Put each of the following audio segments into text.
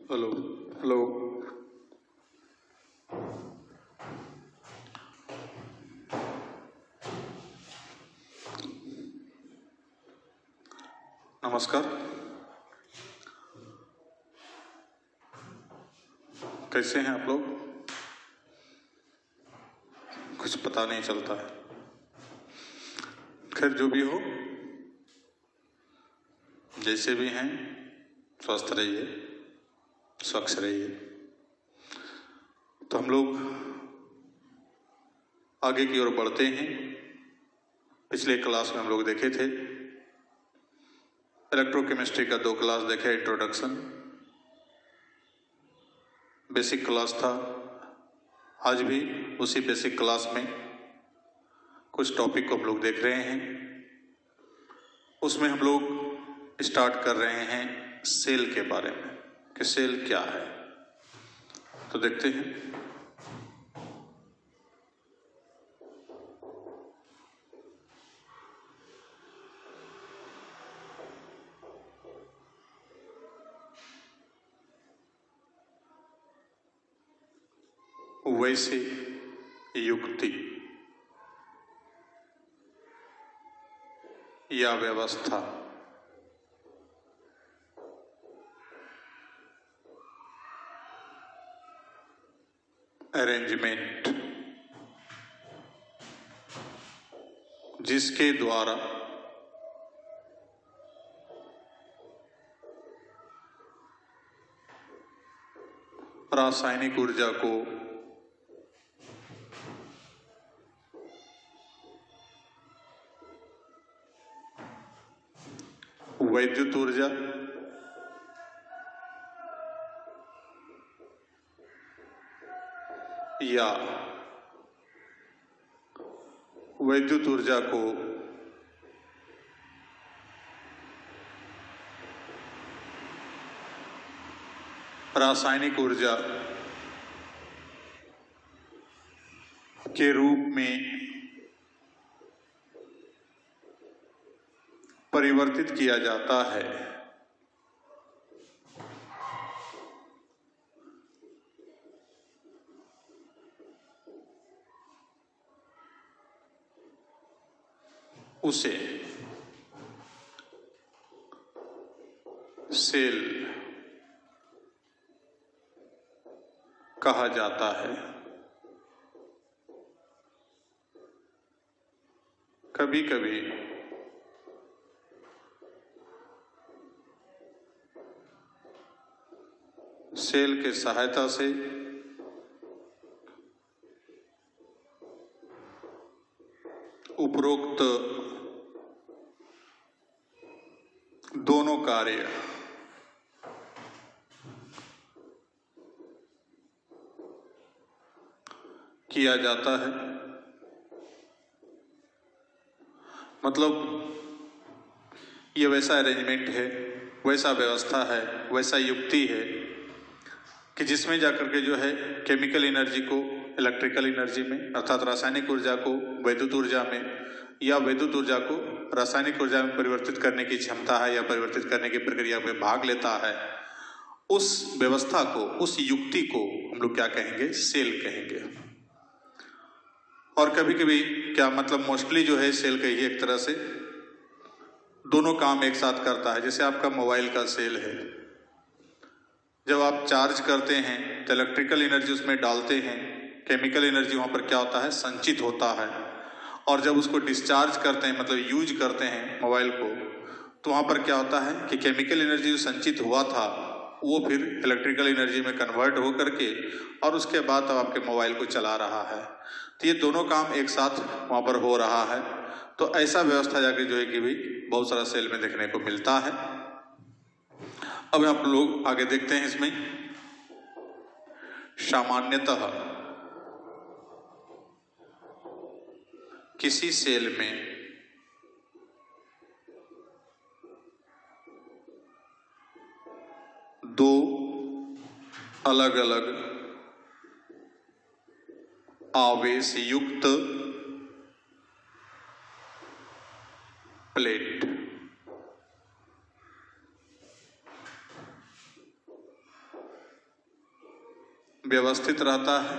Hello hello. नमस्कार। कैसे हैं आप लोग? कुछ पता नहीं चलता है। खैर जो भी हो, जैसे भी हैं, स्वस्थ रहिए, स्वच्छ रहिए। तो हम लोग आगे की ओर बढ़ते हैं। पिछले क्लास में हम लोग देखे थे इलेक्ट्रोकेमिस्ट्री का 2 क्लास देखे। इंट्रोडक्शन बेसिक क्लास था। आज भी उसी बेसिक क्लास में कुछ टॉपिक को हम लोग देख रहे हैं। उसमें हम लोग स्टार्ट कर रहे हैं सेल के बारे में कि सेल क्या है। तो देखते हैं। वैसे युक्ति या व्यवस्था अरेंजमेंट जिसके द्वारा रासायनिक ऊर्जा को वैद्युत ऊर्जा या वैद्युत ऊर्जा को रासायनिक ऊर्जा के रूप में परिवर्तित किया जाता है। उसे सेल कहा जाता है। कभी कभी सेल के सहायता से उपरोक्त दोनों कार्य किया जाता है। मतलब ये वैसा अरेंजमेंट है, वैसा व्यवस्था है, वैसा युक्ति है कि जिसमें जाकर के जो है केमिकल एनर्जी को इलेक्ट्रिकल एनर्जी में, अर्थात रासायनिक ऊर्जा को वैद्युत ऊर्जा में, या वैद्युत ऊर्जा को रासायनिक ऊर्जा में परिवर्तित करने की क्षमता है या परिवर्तित करने की प्रक्रिया में भाग लेता है। उस व्यवस्था को, उस युक्ति को हम लोग क्या कहेंगे? सेल कहेंगे। और कभी कभी क्या मतलब मोस्टली जो है सेल कहिए एक तरह से दोनों काम एक साथ करता है। जैसे आपका मोबाइल का सेल है, जब आप चार्ज करते हैं तो इलेक्ट्रिकल एनर्जी उसमें डालते हैं, केमिकल एनर्जी वहां पर क्या होता है? संचित होता है। और जब उसको डिस्चार्ज करते हैं, मतलब यूज करते हैं मोबाइल को, तो वहां पर क्या होता है कि केमिकल एनर्जी जो संचित हुआ था वो फिर इलेक्ट्रिकल एनर्जी में कन्वर्ट हो करके और उसके बाद अब आपके मोबाइल को चला रहा है। तो ये दोनों काम एक साथ वहां पर हो रहा है। तो ऐसा व्यवस्था जाके जो है कि भी बहुत सारा सेल में देखने को मिलता है। अब आप लोग आगे देखते हैं। इसमें सामान्यतः किसी सेल में दो अलग अलग आवेश युक्त प्लेट व्यवस्थित रहता है,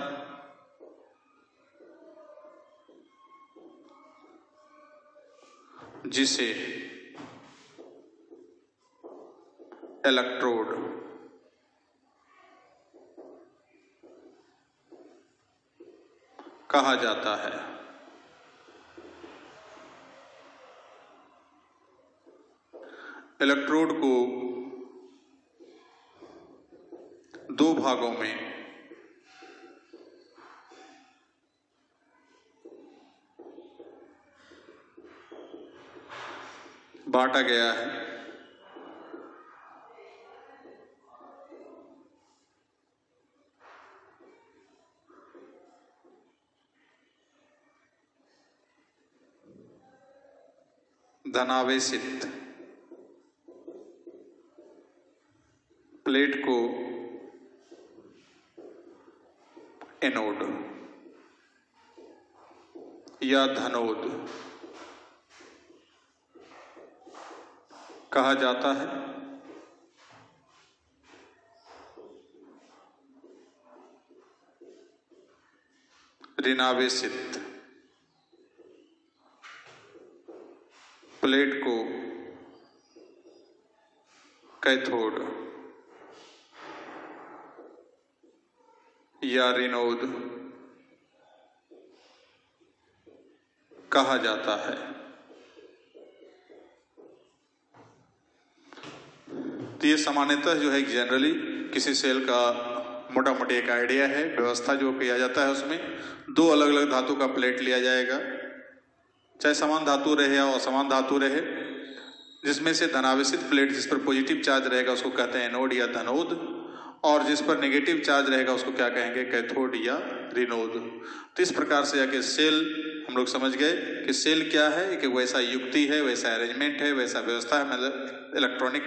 जिसे इलेक्ट्रोड कहा जाता है। इलेक्ट्रोड को दो भागों में बांटा गया है। धनावेशित प्लेट को एनोड या धनोद कहा जाता है। ऋणावेशित प्लेट को कैथोड या ऋणोद कहा जाता है। तो ये सामान्यतः जो है जनरली किसी सेल का मोटा मोटी एक आइडिया है। व्यवस्था जो किया जाता है उसमें दो अलग अलग धातु का प्लेट लिया जाएगा, चाहे समान धातु रहे या असमान धातु रहे, जिसमें से धनावेशित प्लेट जिस पर पॉजिटिव चार्ज रहेगा उसको कहते हैं एनोड या धनोद, और जिस पर नेगेटिव चार्ज रहेगा उसको क्या कहेंगे, कैथोड या ऋणोद। तो इस प्रकार से जाके सेल हम लोग समझ गए कि सेल क्या है, कि वैसा युक्ति है, वैसा अरेंजमेंट है, वैसा व्यवस्था है। मतलब इलेक्ट्रॉनिक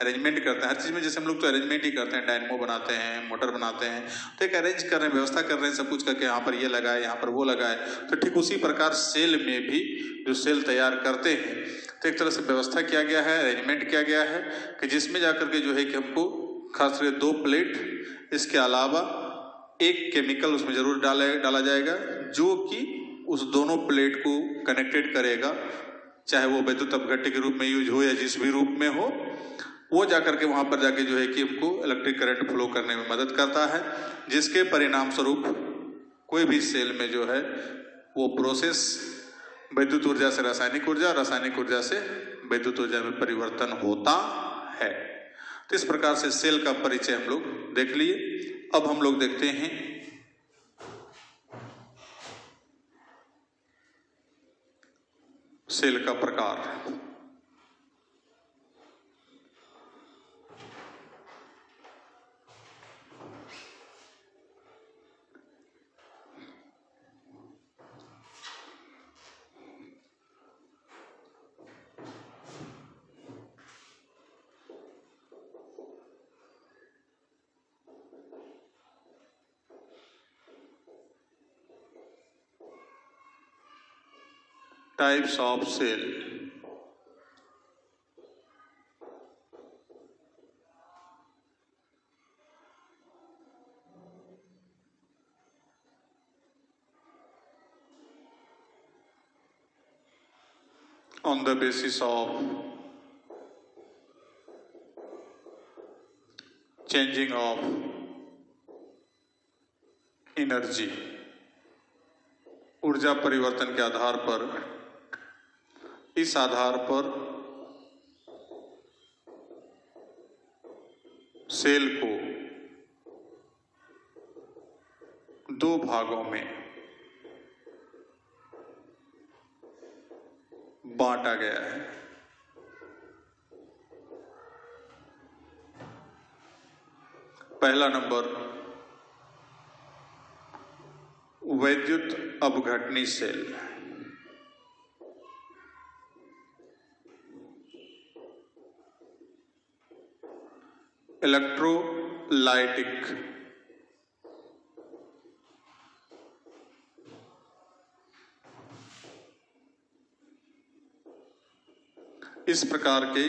अरेंजमेंट करते हैं हर चीज़ में। जैसे हम लोग तो अरेंजमेंट ही करते हैं, डायनेमो बनाते हैं, मोटर बनाते हैं, तो एक अरेंज कर रहे हैं, व्यवस्था कर रहे हैं सब कुछ करके, यहाँ पर ये लगाए, यहाँ पर वो लगाए। तो ठीक उसी प्रकार सेल में भी जो सेल तैयार करते हैं तो एक तरह से व्यवस्था किया गया है, अरेंजमेंट किया गया है, कि जिसमें जाकर के जो है कि हमको खास करके दो प्लेट, इसके अलावा एक केमिकल उसमें जरूर डाला जाएगा जो कि उस दोनों प्लेट को कनेक्टेड करेगा, चाहे वो विद्युत अपघट्य के रूप में यूज हो या जिस भी रूप में हो, वो जाकर के वहां पर जाके जो है कि हमको इलेक्ट्रिक करंट फ्लो करने में मदद करता है, जिसके परिणाम स्वरूप कोई भी सेल में जो है वो प्रोसेस विद्युत ऊर्जा से रासायनिक ऊर्जा, रासायनिक ऊर्जा से विद्युत ऊर्जा में परिवर्तन होता है। तो इस प्रकार से सेल का परिचय हम लोग देख लिए। अब हम लोग देखते हैं सेल का प्रकार। Types of cell. On the basis of changing of energy, ऊर्जा परिवर्तन के आधार पर, इस आधार पर सेल को दो भागों में बांटा गया है। पहला नंबर वैद्युत अपघटनी सेल। इलेक्ट्रोलाइटिक इस प्रकार के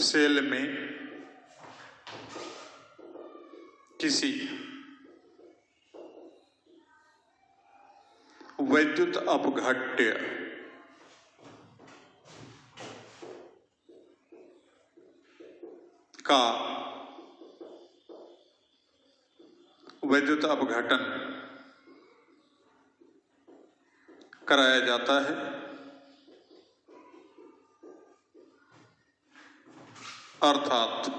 सेल में किसी वैद्युत अपघट्य का वैद्युत अपघटन कराया जाता है, अर्थात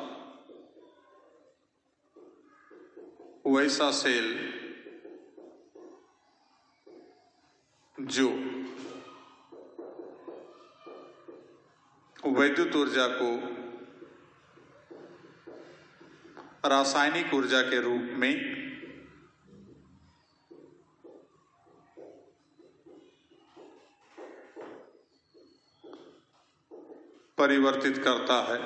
वैसा सेल जो वैद्युत ऊर्जा को रासायनिक ऊर्जा के रूप में परिवर्तित करता है,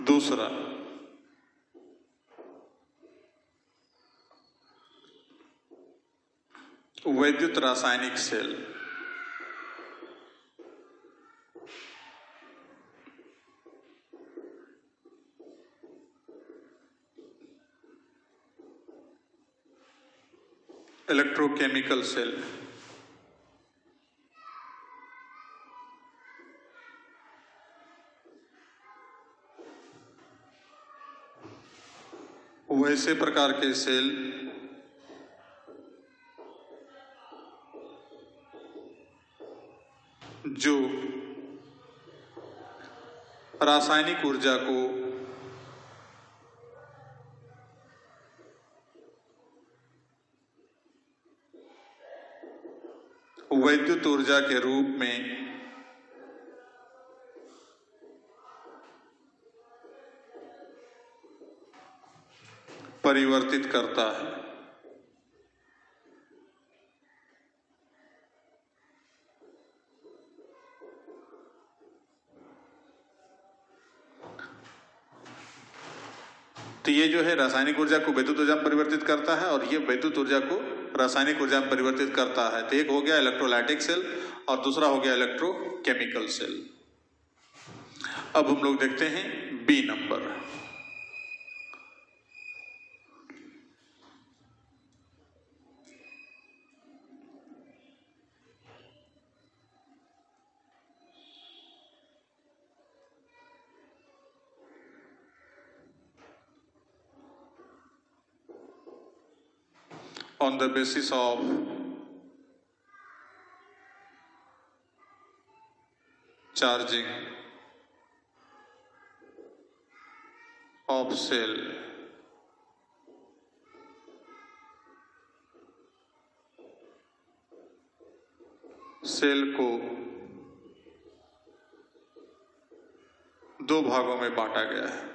दूसरा वैद्युत रासायनिक सेल इलेक्ट्रोकेमिकल सेल वैसे प्रकार के सेल जो रासायनिक ऊर्जा को वैद्युत ऊर्जा के रूप में परिवर्तित करता है। तो ये जो है रासायनिक ऊर्जा को वैद्युत ऊर्जा में परिवर्तित करता है और ये वैद्युत ऊर्जा को रासायनिक ऊर्जा में परिवर्तित करता है। तो एक हो गया इलेक्ट्रोलाइटिक सेल और दूसरा हो गया इलेक्ट्रोकेमिकल सेल। अब हम लोग देखते हैं B number. On the basis of charging of cell, cell को दो भागों में बांटा गया है।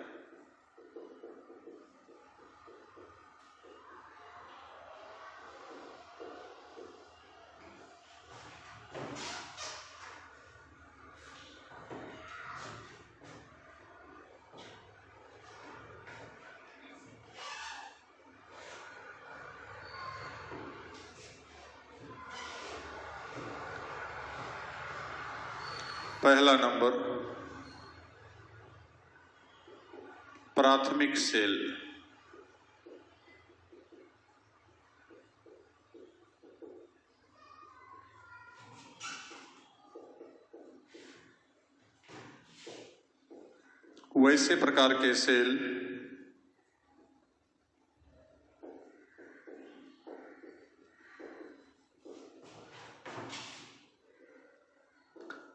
पहला नंबर प्राथमिक सेल, वैसे प्रकार के सेल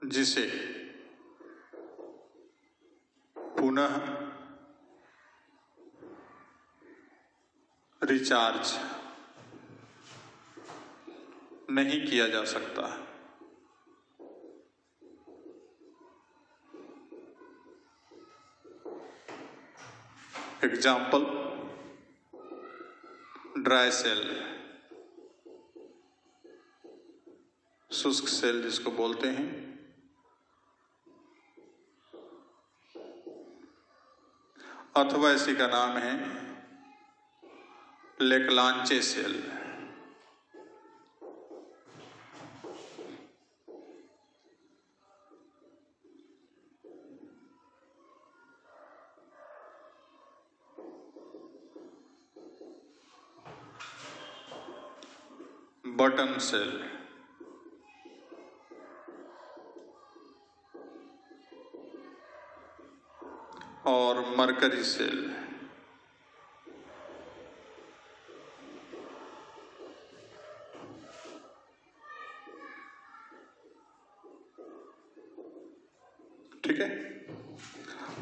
जिसे पुनः रिचार्ज नहीं किया जा सकता। एग्जाम्पल ड्राई सेल, शुष्क सेल जिसको बोलते हैं, अथवा इसी का नाम है लेक्लांचे सेल। बटन सेल, और मरकरी सेल। ठीक है,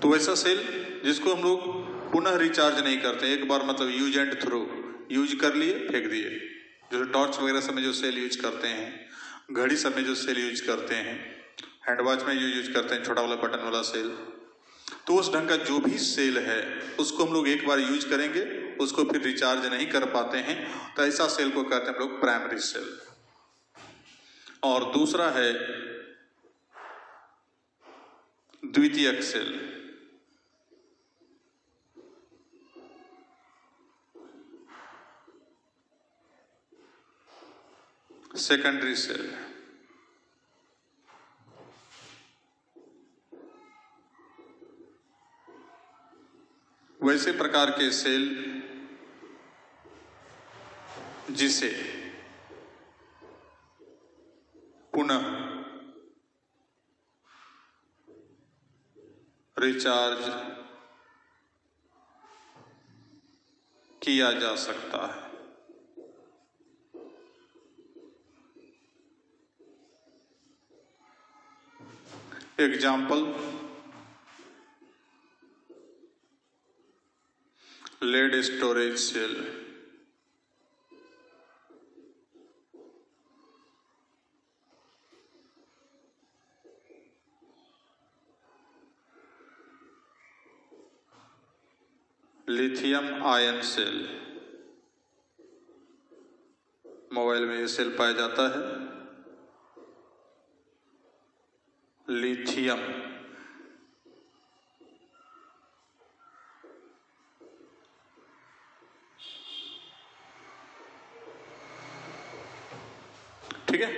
तो वैसा सेल जिसको हम लोग पुनः रिचार्ज नहीं करते, एक बार मतलब यूज एंड थ्रो, यूज कर लिए फेंक दिए। जैसे टॉर्च वगैरह सब में जो सेल यूज करते हैं, घड़ी सब में जो सेल यूज करते हैं, हैंड वॉच में यूज करते हैं छोटा वाला बटन वाला सेल, तो उस ढंग का जो भी सेल है उसको हम लोग एक बार यूज करेंगे, उसको फिर रिचार्ज नहीं कर पाते हैं, तो ऐसा सेल को कहते हैं हम लोग प्राइमरी सेल। और दूसरा है द्वितीयक सेल। Secondary cell. वैसे प्रकार के सेल जिसे पुनः रिचार्ज किया जा सकता है। Example, lead storage cell, lithium ion cell. Mobile में ये सेल पाया जाता है, लिथियम। ठीक है,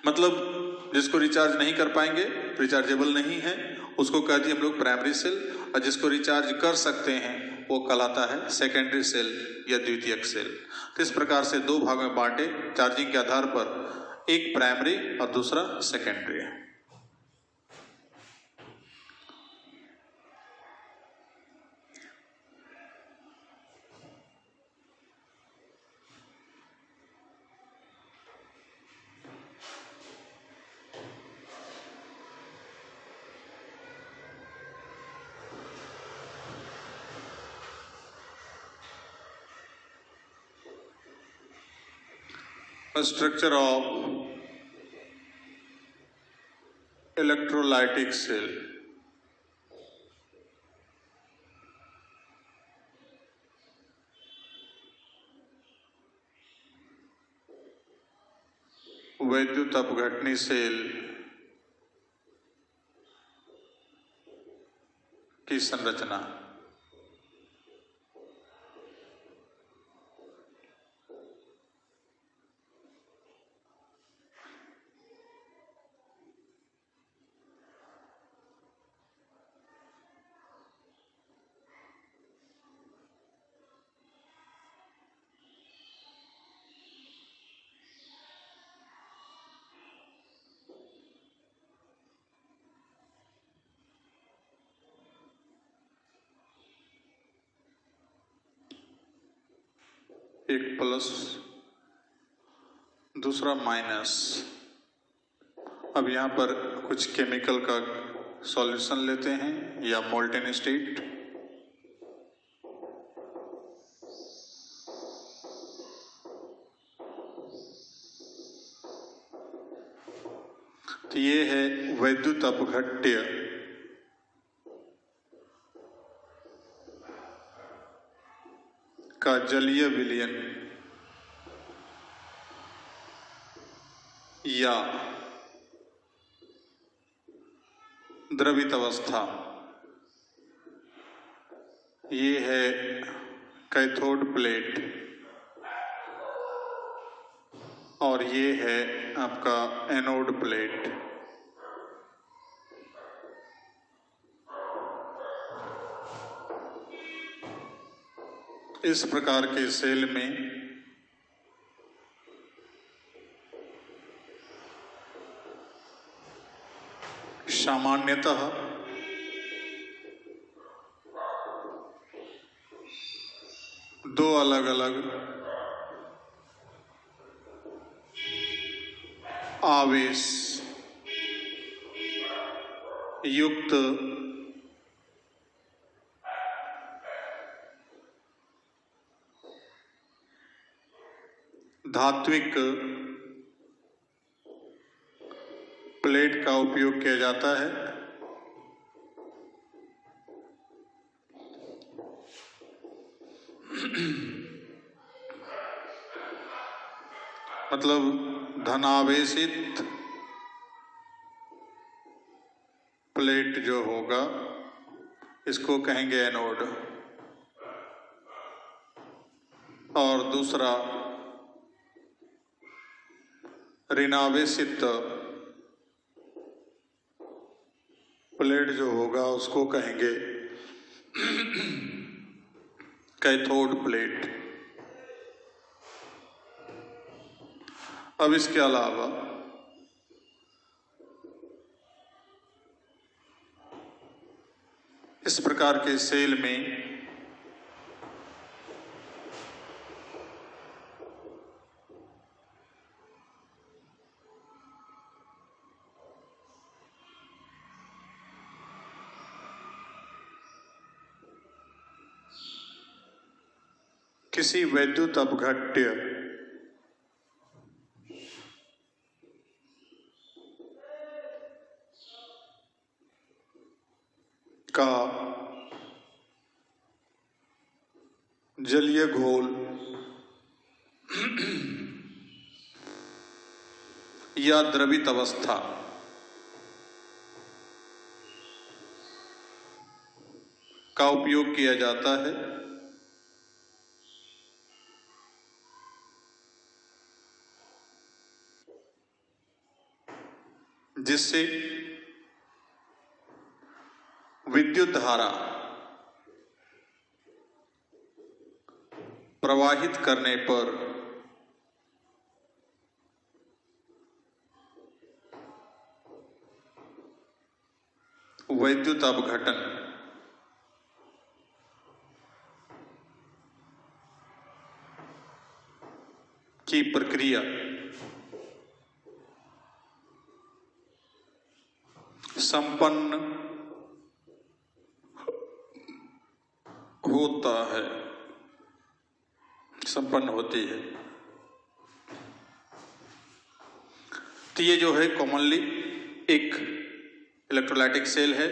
मतलब जिसको रिचार्ज नहीं कर पाएंगे, रिचार्जेबल नहीं है, उसको कह दिए हम लोग प्राइमरी सेल, और जिसको रिचार्ज कर सकते हैं वो कहलाता है सेकेंडरी सेल या द्वितीयक सेल। तो इस प्रकार से दो भाग में बांटे चार्जिंग के आधार पर, एक प्राइमरी और दूसरा सेकेंडरी है। Structure of electrolytic cell। वैद्युत अपघटनी सेल की संरचना। एक प्लस, दूसरा माइनस। अब यहाँ पर कुछ केमिकल का सॉल्यूशन लेते हैं या मोल्टेन स्टेट। तो ये है वैद्युत अपघट्य का जलीय विलयन या द्रवित अवस्था। ये है कैथोड प्लेट और ये है आपका एनोड प्लेट। इस प्रकार के सेल में सामान्यतः दो अलग अलग आवेश युक्त धात्विक प्लेट का उपयोग किया जाता है। मतलब धनावेशित प्लेट जो होगा इसको कहेंगे एनोड, और दूसरा ऋणावेशित प्लेट जो होगा उसको कहेंगे कैथोड प्लेट। अब इसके अलावा इस प्रकार के सेल में किसी वैद्युत अपघट्य का जलीय घोल या द्रवित अवस्था का उपयोग किया जाता है, जिससे विद्युत धारा प्रवाहित करने पर वैद्युत अपघटन की प्रक्रिया संपन्न होता है, संपन्न होती है। तो ये जो है कॉमनली एक इलेक्ट्रोलाइटिक सेल है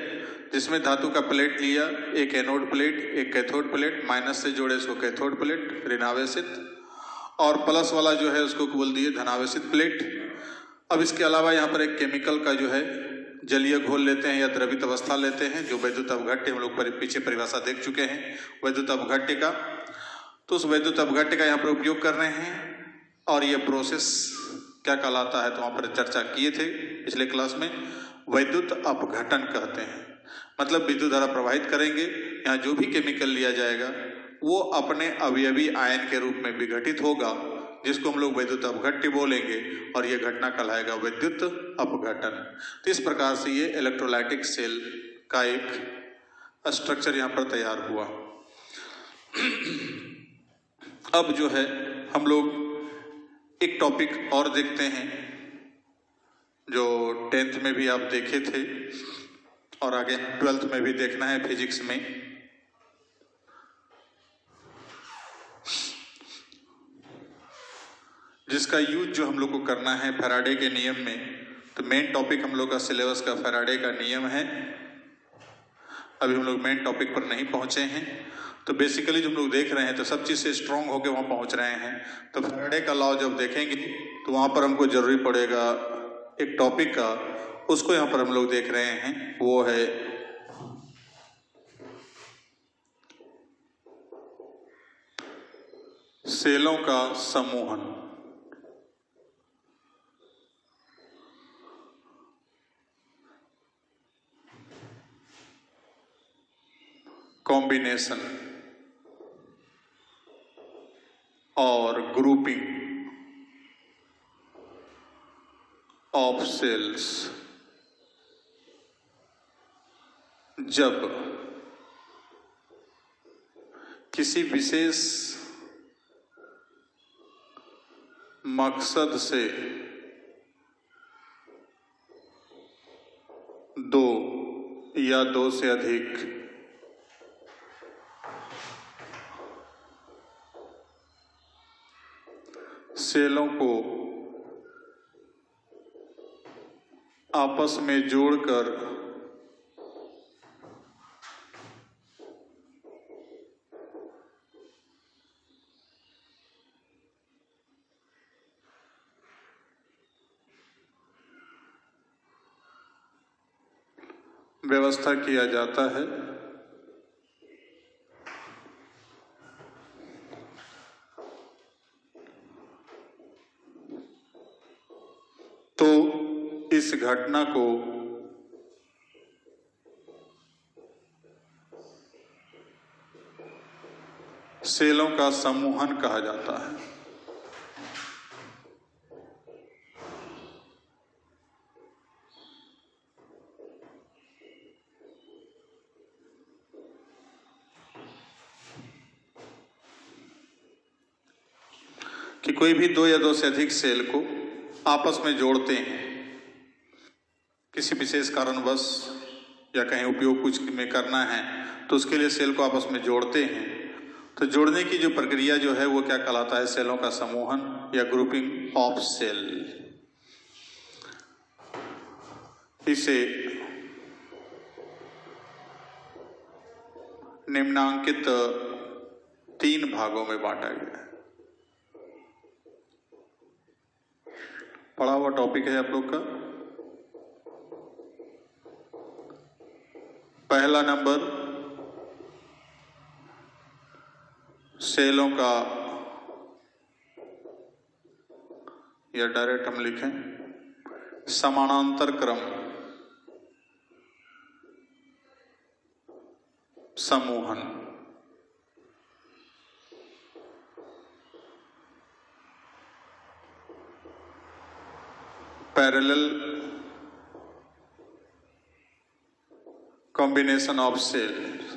जिसमें धातु का प्लेट लिया, एक एनोड प्लेट एक कैथोड प्लेट, माइनस से जोड़े इसको कैथोड प्लेट ऋणावेशित, और प्लस वाला जो है उसको बोल दिए धनावेशित प्लेट। अब इसके अलावा यहाँ पर एक केमिकल का जो है जलीय घोल लेते हैं या द्रवित अवस्था लेते हैं, जो वैद्युत अपघट्य हम लोग पीछे परिभाषा देख चुके हैं वैद्युत अपघट्य का। तो उस वैद्युत अपघट्य का यहाँ पर उपयोग कर रहे हैं, और ये प्रोसेस क्या कहलाता है तो वहाँ पर चर्चा किए थे पिछले क्लास में। वैद्युत अपघटन कहते हैं, मतलब विद्युत धारा प्रवाहित करेंगे, यहाँ जो भी केमिकल लिया जाएगा वो अपने अवयवी आयन के रूप में विघटित होगा, जिसको हम लोग वैद्युत अपघट्य बोलेंगे, और ये घटना कहलाएगा विद्युत अपघटन। तो इस प्रकार से ये इलेक्ट्रोलाइटिक सेल का एक स्ट्रक्चर यहाँ पर तैयार हुआ। अब जो है हम लोग एक टॉपिक और देखते हैं जो 10th में भी आप देखे थे और आगे 12th में भी देखना है फिजिक्स में। जिसका यूज जो हम लोग को करना है फैराडे के नियम में। तो मेन टॉपिक हम लोग का सिलेबस का फैराडे का नियम है। अभी हम लोग मेन टॉपिक पर नहीं पहुंचे हैं, तो बेसिकली जो हम लोग देख रहे हैं तो सब चीज़ से स्ट्रॉन्ग होकर वहाँ पहुंच रहे हैं। तो फैराडे का लॉ जब देखेंगे तो वहाँ पर हमको जरूरी पड़ेगा एक टॉपिक का, उसको यहाँ पर हम लोग देख रहे हैं, वो है सेलों का समूहन। कॉम्बिनेशन और ग्रुपिंग ऑफ सेल्स। जब किसी विशेष मकसद से दो या दो से अधिक सेलों को आपस में जोड़कर व्यवस्था किया जाता है, तो इस घटना को सेलों का समूहन कहा जाता है। कि कोई भी दो या दो से अधिक सेल को आपस में जोड़ते हैं किसी विशेष कारणवश या कहीं उपयोग कुछ में करना है, तो उसके लिए सेल को आपस में जोड़ते हैं। तो जोड़ने की जो प्रक्रिया जो है वो क्या कहलाता है? सेलों का समूहन या ग्रुपिंग ऑफ सेल। इसे निम्नांकित 3 भागों में बांटा गया है। पढ़ा हुआ टॉपिक है आप लोग का। पहला नंबर, सेलों का, या डायरेक्ट हम लिखें समानांतर क्रम समूहन। Parallel combination of cells।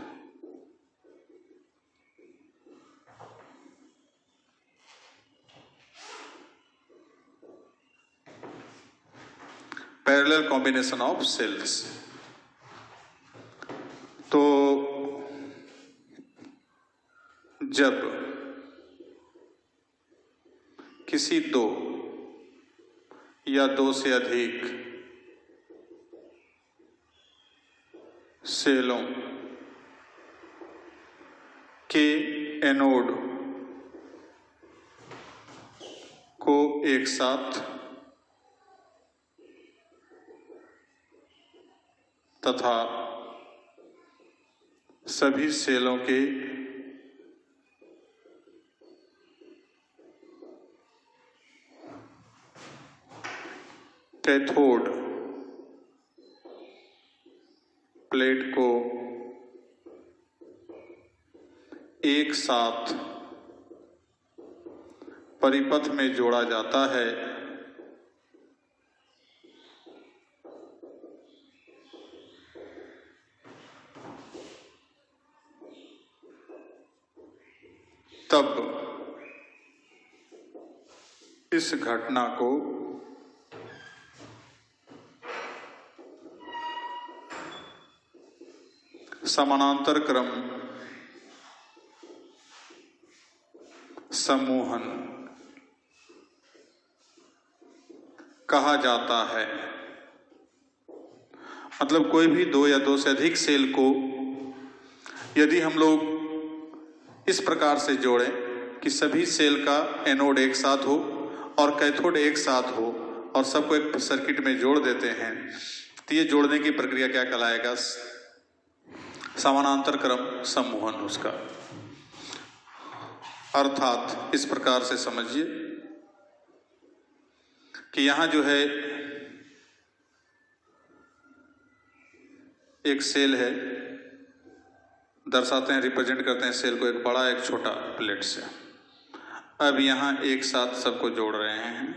Parallel combination of cells. तो जब किसी दो या दो से अधिक सेलों के एनोड को एक साथ तथा सभी सेलों के कैथोड प्लेट को एक साथ परिपथ में जोड़ा जाता है, तब इस घटना को समानांतर क्रम समूहन कहा जाता है। मतलब कोई भी दो या दो से अधिक सेल को यदि हम लोग इस प्रकार से जोड़ें कि सभी सेल का एनोड एक साथ हो और कैथोड एक साथ हो और सबको एक सर्किट में जोड़ देते हैं, तो ये जोड़ने की प्रक्रिया क्या कहलाएगा? समानांतर क्रम समूहन उसका। अर्थात इस प्रकार से समझिए कि यहां जो है एक सेल है, दर्शाते हैं, रिप्रेजेंट करते हैं सेल को एक बड़ा एक छोटा प्लेट से। अब यहां एक साथ सबको जोड़ रहे हैं।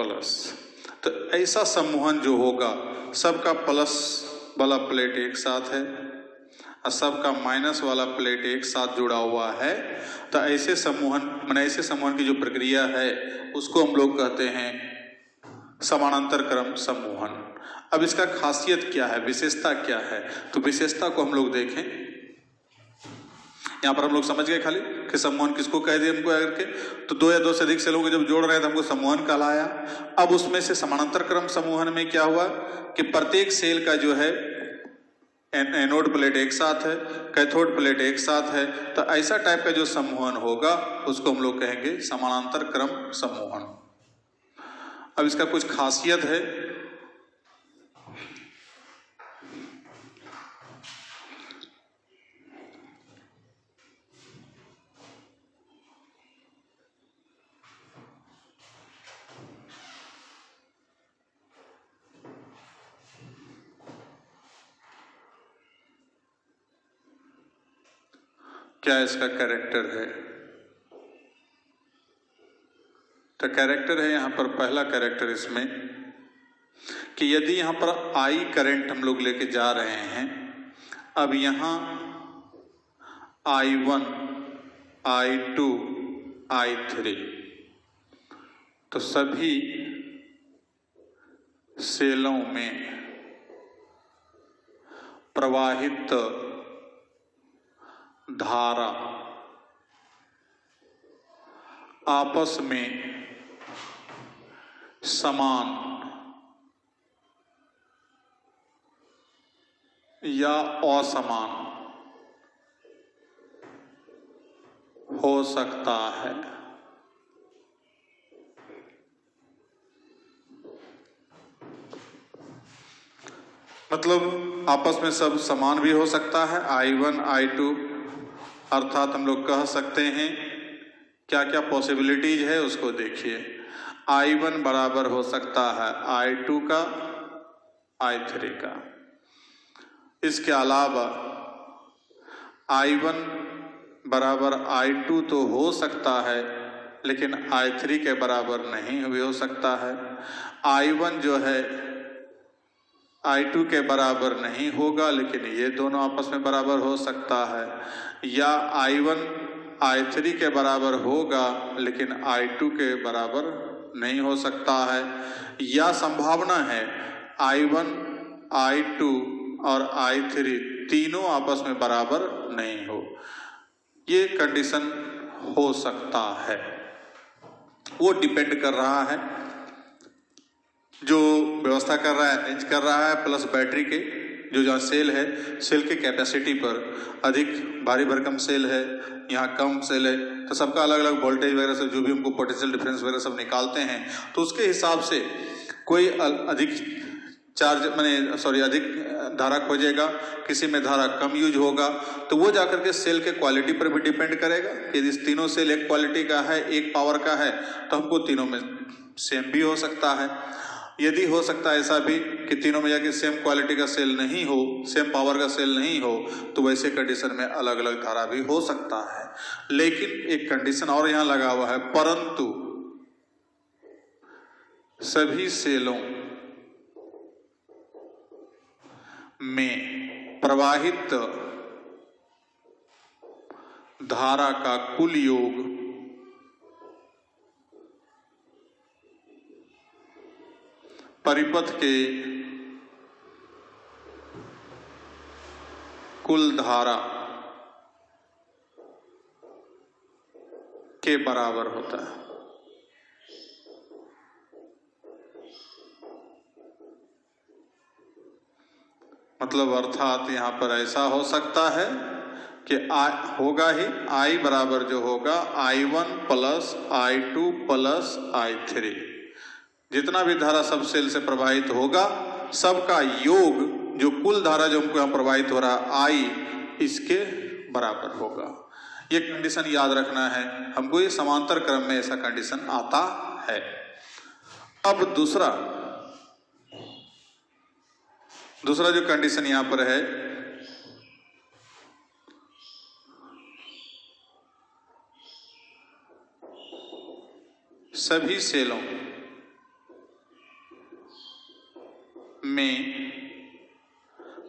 प्लस। तो ऐसा सम्मोहन जो होगा, सबका प्लस वाला प्लेट एक साथ है और सबका माइनस वाला प्लेट एक साथ जुड़ा हुआ है, तो ऐसे सम्मोहन माने ऐसे सम्मोहन की जो प्रक्रिया है उसको हम लोग कहते हैं समानांतर क्रम सम्मोहन। अब इसका खासियत क्या है, विशेषता क्या है, तो विशेषता को हम लोग देखें। यहाँ पर हम लोग समझ गए खाली कि सम्मोहन किसको कह दिए हमको अगर के, तो दो या दो से अधिक सेलों को जब जोड़ रहे थे हमको सम्मोहन कहलाया। अब उसमें से समानांतर क्रम सम्मोहन में क्या हुआ कि प्रत्येक सेल का जो है एनोड प्लेट एक साथ है, कैथोड प्लेट एक साथ है, तो ऐसा टाइप का जो सम्मोहन होगा उसको हम लोग कहेंगे समानांतर क्रम सम्मोहन। अब इसका कुछ खासियत है। क्या इसका कैरेक्टर है, तो कैरेक्टर है यहाँ पर पहला कैरेक्टर इसमें कि यदि यहाँ पर आई करंट हम लोग लेके जा रहे हैं, अब यहाँ I1, I2, I3 तो सभी सेलों में प्रवाहित धारा आपस में समान या असमान हो सकता है। मतलब आपस में सब समान भी हो सकता है, I1, I2, अर्थात हम लोग कह सकते हैं क्या क्या पॉसिबिलिटीज है उसको देखिए। I1 बराबर हो सकता है I2 का, I3 का। इसके अलावा I1 बराबर I2 तो हो सकता है लेकिन I3 के बराबर नहीं भी हो सकता है। I1 जो है I2 के बराबर नहीं होगा लेकिन ये दोनों आपस में बराबर हो सकता है, या I1 I3 के बराबर होगा लेकिन I2 के बराबर नहीं हो सकता है, या संभावना है I1, I2 और I3 तीनों आपस में बराबर नहीं हो। ये कंडीशन हो सकता है, वो डिपेंड कर रहा है जो व्यवस्था कर रहा है, अरेंज कर रहा है, प्लस बैटरी के जो जहाँ सेल है, सेल के कैपेसिटी पर। अधिक भारी भरकम सेल है, यहाँ कम सेल है, तो सबका अलग अलग वोल्टेज वगैरह सब जो भी हमको पोटेंशियल डिफरेंस वगैरह सब निकालते हैं, तो उसके हिसाब से कोई अधिक चार्ज अधिक धारा खोजेगा, किसी में धारा कम यूज होगा, तो वो जाकर के सेल के क्वालिटी पर भी डिपेंड करेगा। यदि तीनों सेल एक क्वालिटी का है, एक पावर का है, तो हमको तीनों में सेम भी हो सकता है। यदि हो सकता है ऐसा भी कि तीनों में जाके सेम क्वालिटी का सेल नहीं हो, सेम पावर का सेल नहीं हो, तो वैसे कंडीशन में अलग अलग धारा भी हो सकता है। लेकिन एक कंडीशन और यहाँ लगा हुआ है, परंतु सभी सेलों में प्रवाहित धारा का कुल योग परिपथ के कुल धारा के बराबर होता है। मतलब अर्थात यहाँ पर ऐसा हो सकता है कि होगा ही I बराबर जो होगा I1 plus I2 plus I3, जितना भी धारा सब सेल से प्रवाहित होगा सबका योग जो कुल धारा जो हमको यहाँ प्रवाहित हो रहा है I, इसके बराबर होगा। ये कंडीशन याद रखना है हमको, ये समांतर क्रम में ऐसा कंडीशन आता है। अब दूसरा जो कंडीशन यहाँ पर है, सभी सेलों में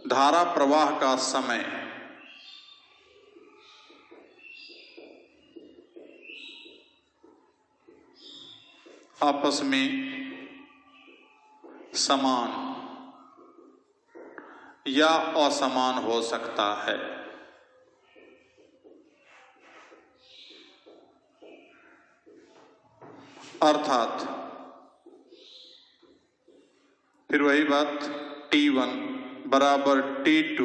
धारा प्रवाह का समय आपस में समान या असमान हो सकता है। अर्थात फिर वही बात, T1 बराबर T2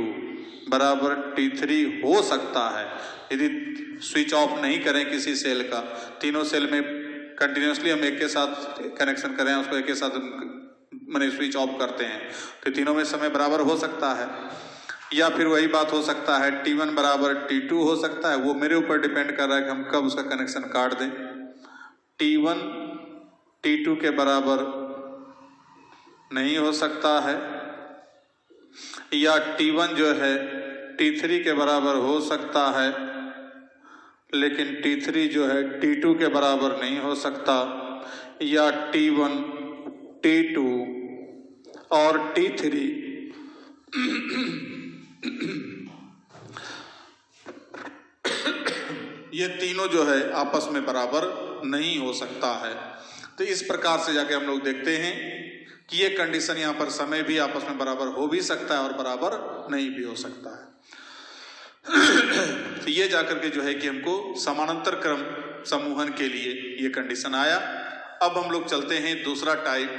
बराबर T3 हो सकता है यदि स्विच ऑफ नहीं करें किसी सेल का, तीनों सेल में कंटिन्यूसली हम एक के साथ कनेक्शन करें, उसको एक के साथ मैंने स्विच ऑफ करते हैं तो तीनों में समय बराबर हो सकता है। या फिर वही बात हो सकता है T1 बराबर T2 हो सकता है, वो मेरे ऊपर डिपेंड कर रहा है कि हम कब उसका कनेक्शन काट दें। T1 T2 के बराबर नहीं हो सकता है, या T1 जो है T3 के बराबर हो सकता है, लेकिन T3 जो है T2 के बराबर नहीं हो सकता, या T1 T2 और T3 ये तीनों जो है आपस में बराबर नहीं हो सकता है। तो इस प्रकार से जाके हम लोग देखते हैं कि ये कंडीशन यहाँ पर समय भी आपस में बराबर हो भी सकता है और बराबर नहीं भी हो सकता है। तो ये जाकर के जो है कि हमको समानांतर क्रम समूहन के लिए ये कंडीशन आया। अब हम लोग चलते हैं दूसरा टाइप,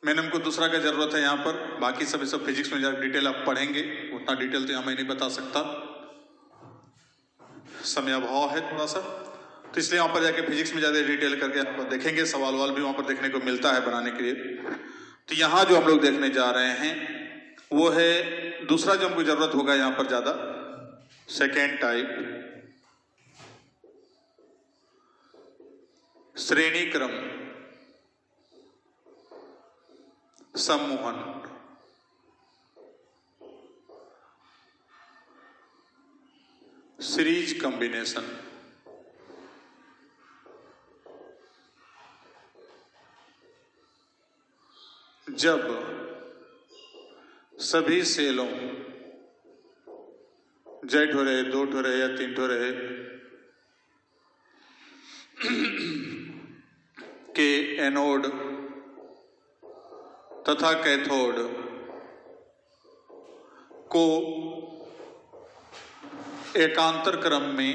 मैंने हमको दूसरा का जरूरत है यहाँ पर, बाकी सब फिजिक्स में जाकर डिटेल आप पढ़ेंगे, उतना डिटेल तो यहाँ मैं नहीं बता सकता, समय अभाव है थोड़ा सा, तो इसलिए वहाँ पर जाके फिजिक्स में ज़्यादा डिटेल करके आप देखेंगे, सवाल वाल भी वहाँ पर देखने को मिलता है बनाने के लिए। तो यहाँ जो हम लोग देखने जा रहे हैं वो है दूसरा जो हमको जरूरत होगा यहाँ पर ज़्यादा, सेकेंड टाइप, श्रेणी क्रम सम्मोहन। Series combination. जब सभी सेलों, जेड हो रहे, 2 हो रहे या 3 हो रहे, के एनोड तथा कैथोड को एकांतर क्रम में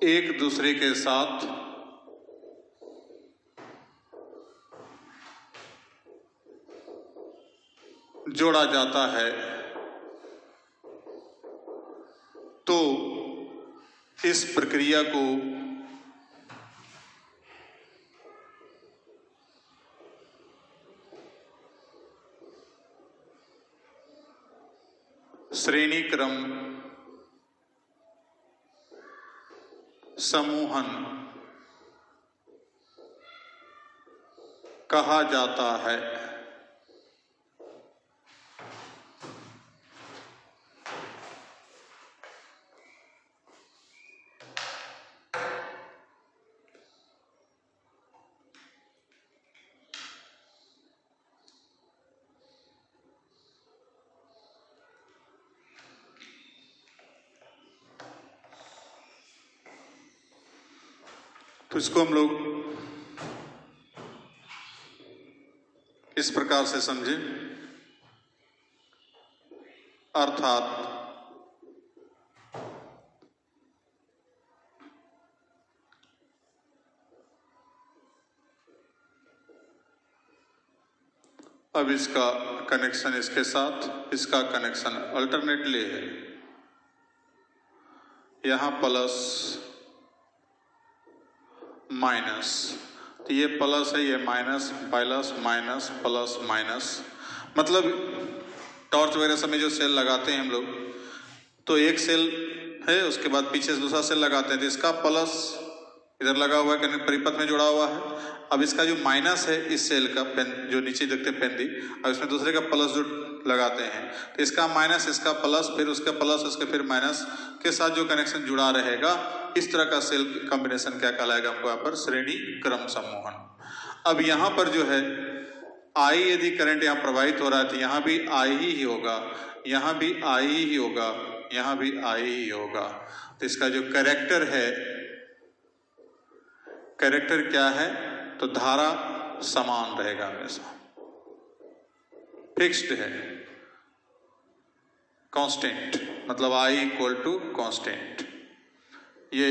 एक दूसरे के साथ जोड़ा जाता है, तो इस प्रक्रिया को श्रेणी क्रम समूहन कहा जाता है। तो इसको हम लोग इस प्रकार से समझें, अर्थात अब इसका कनेक्शन इसके साथ, इसका कनेक्शन अल्टरनेटली है, यहां प्लस माइनस, तो ये प्लस है, ये minus, plus minus plus minus, मतलब टॉर्च वगैरह सब में जो सेल लगाते हैं हम लोग, तो एक सेल है उसके बाद पीछे से दूसरा सेल लगाते हैं, तो इसका प्लस इधर लगा हुआ है, परिपथ में जुड़ा हुआ है। अब इसका जो माइनस है इस सेल का, पेन जो नीचे देखते हैं पेंदी, अब इसमें दूसरे का प्लस जो लगाते हैं, तो इसका माइनस, इसका प्लस, फिर उसका प्लस, उसके फिर माइनस के साथ जो कनेक्शन जुड़ा रहेगा, इस तरह का सेल कॉम्बिनेशन क्या कहलाएगा हमको यहाँ पर? श्रेणी क्रम सम्मोहन। अब यहाँ पर जो है आई यदि करंट यहाँ प्रवाहित हो रहा है तो यहाँ भी आई ही होगा, यहाँ भी आई ही होगा, यहाँ भी आई ही होगा। तो इसका जो कैरेक्टर है, कैरेक्टर क्या है? तो धारा समान रहेगा, हमेशा फिक्स्ड है, कांस्टेंट, मतलब I इक्वल टू कांस्टेंट। ये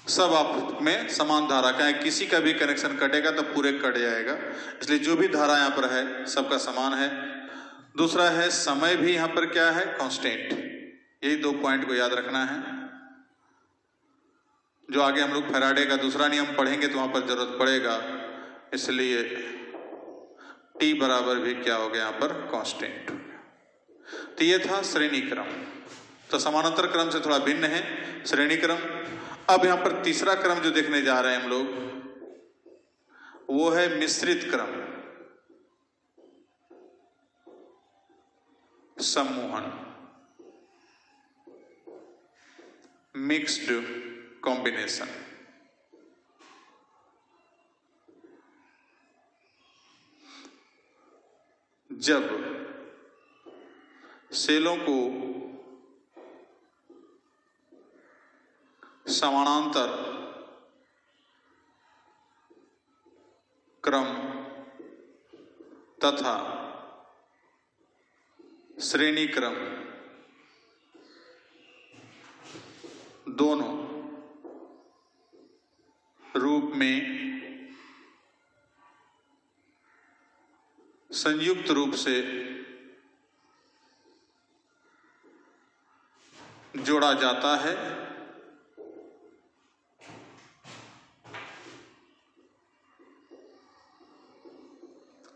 सब आप में समान धारा का है, किसी का भी कनेक्शन कटेगा तो पूरे कट जाएगा, इसलिए जो भी धारा यहाँ पर है सबका समान है। दूसरा है समय भी यहाँ पर क्या है? कांस्टेंट। यही दो पॉइंट को याद रखना है। जो आगे हम लोग फैराडे का दूसरा नियम पढ़ेंगे तो वहां पर जरूरत पड़ेगा, इसलिए T बराबर भी क्या हो गया यहाँ पर? कांस्टेंट। तो ये था श्रेणी क्रम। तो समानांतर क्रम से थोड़ा भिन्न है श्रेणी क्रम। अब यहाँ पर तीसरा क्रम जो देखने जा रहे हैं हम लोग, वो है मिश्रित क्रम सम्मोहन, मिक्स्ड कॉम्बिनेशन। जब सेलों को समानांतर क्रम तथा श्रेणी क्रम दोनों रूप में संयुक्त रूप से जोड़ा जाता है,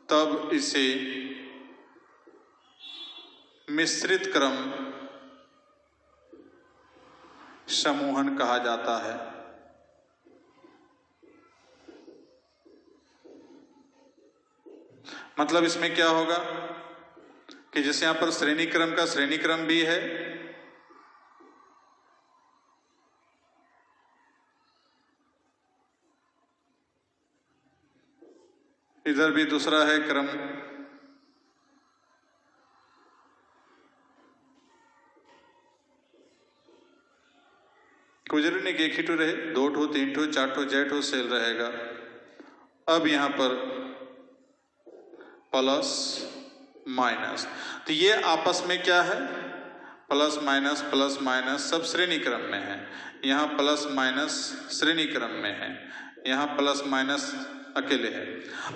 तब इसे मिश्रित क्रम सम्मोहन कहा जाता है। मतलब इसमें क्या होगा कि जैसे यहां पर श्रेणी क्रम का श्रेणी क्रम भी है, इधर भी दूसरा है क्रम, कोई जरूरी नहीं कि एक ही ठो रहे, 2 ठो 3 ठो 4 ठो जेड ठो सेल रहेगा। अब यहां पर प्लस माइनस, तो ये आपस में क्या है? प्लस माइनस सब श्रेणी क्रम में है। यहाँ प्लस माइनस श्रेणी क्रम में है, यहाँ प्लस माइनस अकेले है।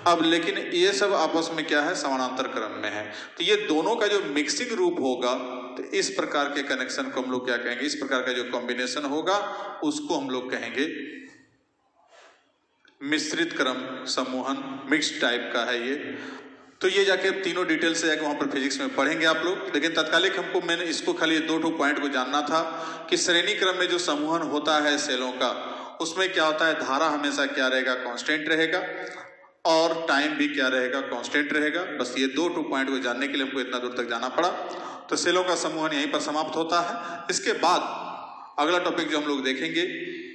अब लेकिन ये सब आपस में क्या है? समानांतर क्रम में है। तो ये दोनों का जो मिक्सिंग रूप होगा, तो इस प्रकार के कनेक्शन को हम लोग क्या कहेंगे? इस प्रकार का जो कॉम्बिनेशन होगा उसको हम लोग कहेंगे मिश्रित क्रम सम्मोहन, मिक्स टाइप का है ये। तो ये जाके तीनों डिटेल से जाके वहां पर फिजिक्स में पढ़ेंगे आप लोग। लेकिन तत्कालिक हमको मैंने इसको खाली 2 पॉइंट को जानना था कि श्रेणी क्रम में जो सम्मोहन होता है सेलों का, उसमें क्या होता है? धारा हमेशा क्या रहेगा? कांस्टेंट रहेगा, और टाइम भी क्या रहेगा? कांस्टेंट रहेगा। बस ये 2 पॉइंट को जानने के लिए हमको इतना दूर तक जाना पड़ा। तो सेलों का सम्मोहन यहीं पर समाप्त होता है। इसके बाद अगला टॉपिक जो हम लोग देखेंगे,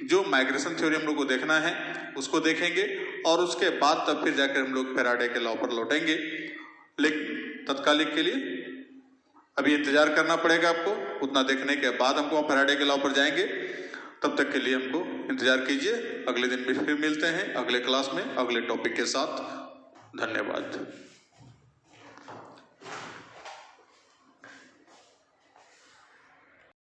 जो माइग्रेशन थ्योरी हम लोग को देखना है उसको देखेंगे, और उसके बाद तब फिर जाकर हम लोग फैराडे के लॉ पर लौटेंगे। लेकिन तत्कालिक के लिए अभी इंतजार करना पड़ेगा आपको। उतना देखने के बाद हमको फैराडे के लॉ पर जाएंगे। तब तक के लिए हमको इंतजार कीजिए। अगले दिन भी फिर मिलते हैं अगले क्लास में अगले टॉपिक के साथ। धन्यवाद।